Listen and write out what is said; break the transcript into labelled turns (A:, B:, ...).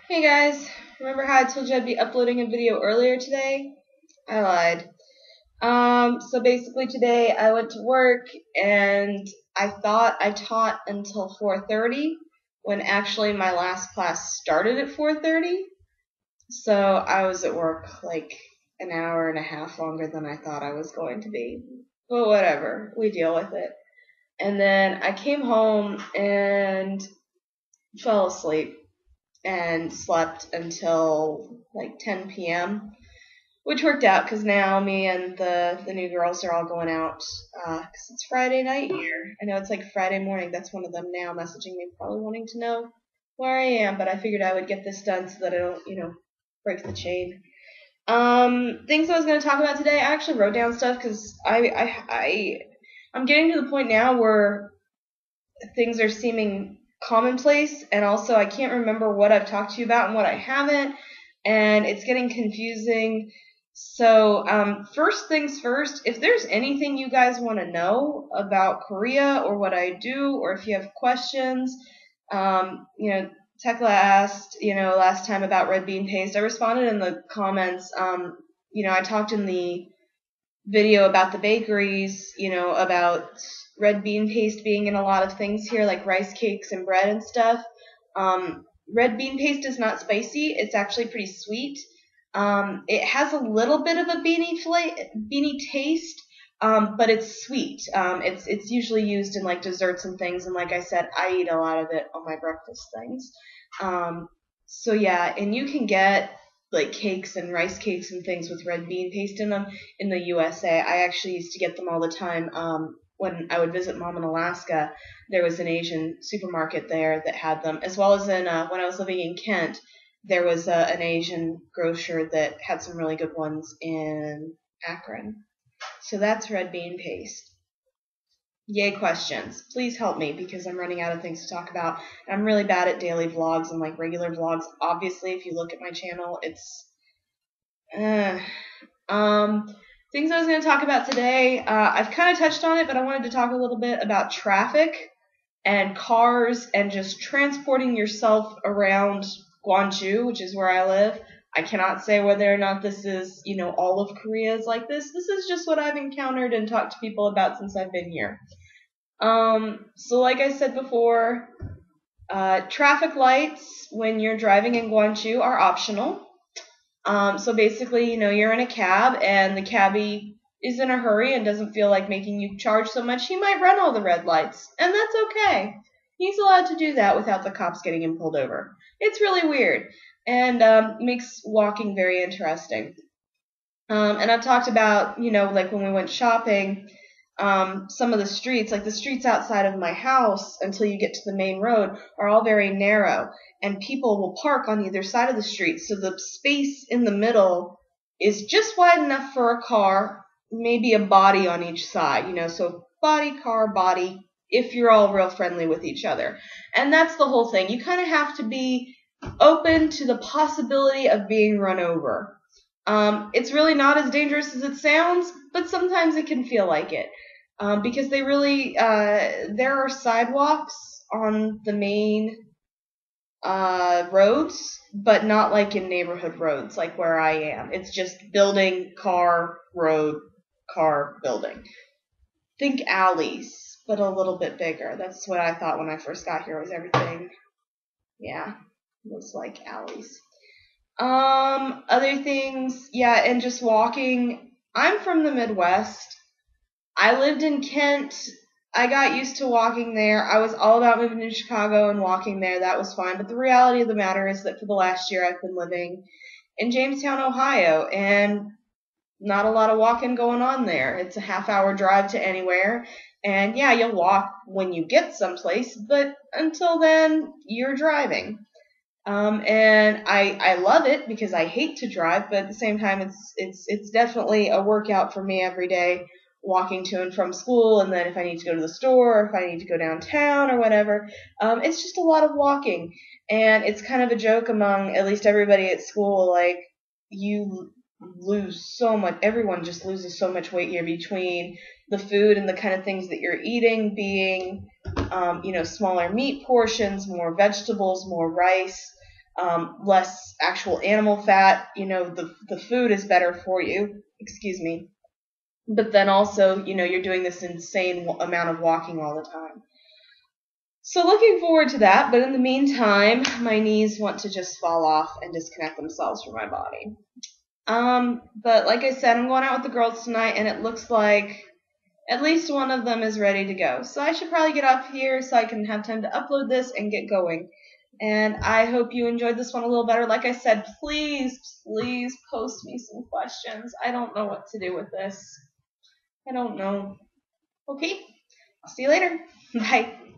A: Hey guys, remember how I told you I'd be uploading a video earlier today? I lied. So basically today I went to work and I thought I taught until 4:30 when actually my last class started at 4:30. So I was at work like an hour and a half longer than I thought I was going to be. But whatever, we deal with it. And then I came home and fell asleep and slept until like 10 p.m., which worked out because now me and the new girls are all going out because it's Friday night here. I know it's like Friday morning. That's one of them now messaging me, probably wanting to know where I am, but I figured I would get this done so that I don't, break the chain. Things I was going to talk about today. I actually wrote down stuff because I'm getting to the point now where things are seeming commonplace, and also I can't remember what I've talked to you about and what I haven't, and it's getting confusing. So, first things first, if there's anything you guys want to know about Korea or what I do, or if you have questions, Tekla asked, last time about red bean paste. I responded in the comments. I talked in the video about the bakeries, about red bean paste being in a lot of things here, like rice cakes and bread and stuff. Red bean paste is not spicy. It's actually pretty sweet. It has a little bit of a beanie taste, but it's sweet. It's usually used in like desserts and things, and like I said, I eat a lot of it on my breakfast things. So yeah, and you can get like cakes and rice cakes and things with red bean paste in them in the USA. I actually used to get them all the time. When I would visit Mom in Alaska, there was an Asian supermarket there that had them, as well as in when I was living in Kent, there was an Asian grocer that had some really good ones in Akron. So that's red bean paste. Yay, questions. Please help me because I'm running out of things to talk about. I'm really bad at daily vlogs and like regular vlogs. Obviously, if you look at my channel, it's things I was going to talk about today. I've kind of touched on it, but I wanted to talk a little bit about traffic and cars and just transporting yourself around Gwangju, which is where I live. I cannot say whether or not this is, all of Korea is like this. This is just what I've encountered and talked to people about since I've been here. So like I said before, traffic lights when you're driving in Gwangju are optional. So basically, you're in a cab and the cabbie is in a hurry and doesn't feel like making you charge so much, he might run all the red lights, and that's okay. He's allowed to do that without the cops getting him pulled over. It's really weird and makes walking very interesting. And I've talked about, like when we went shopping, some of the streets, like the streets outside of my house until you get to the main road, are all very narrow, and people will park on either side of the street, so the space in the middle is just wide enough for a car, maybe a body on each side, so body, car, body, if you're all real friendly with each other. And that's the whole thing. You kind of have to be open to the possibility of being run over. It's really not as dangerous as it sounds, but sometimes it can feel like it. Because they really, there are sidewalks on the main roads, but not like in neighborhood roads like where I am. It's just building, car, road, car, building. Think alleys, but a little bit bigger. That's what I thought when I first got here, was everything, yeah, looks like alleys. Other things, yeah, and just walking. I'm from the Midwest. I lived in Kent. I got used to walking there. I was all about moving to Chicago and walking there. That was fine. But the reality of the matter is that for the last year I've been living in Jamestown, Ohio, and not a lot of walking going on there. It's a half-hour drive to anywhere. And yeah, you'll walk when you get someplace, but until then, you're driving. And I love it because I hate to drive, but at the same time, it's definitely a workout for me every day, walking to and from school, and then if I need to go to the store, or if I need to go downtown or whatever, it's just a lot of walking. And it's kind of a joke among at least everybody at school, like, you lose so much, everyone just loses so much weight here between the food and the kind of things that you're eating being, smaller meat portions, more vegetables, more rice. less actual animal fat. The food is better for you. Excuse me. But then also, you're doing this insane amount of walking all the time. So looking forward to that, but in the meantime, my knees want to just fall off and disconnect themselves from my body. But like I said, I'm going out with the girls tonight, and it looks like at least one of them is ready to go. So I should probably get off here so I can have time to upload this and get going. And I hope you enjoyed this one a little better. Like I said, please post me some questions. I don't know what to do with this. I don't know. Okay, I'll see you later. Bye.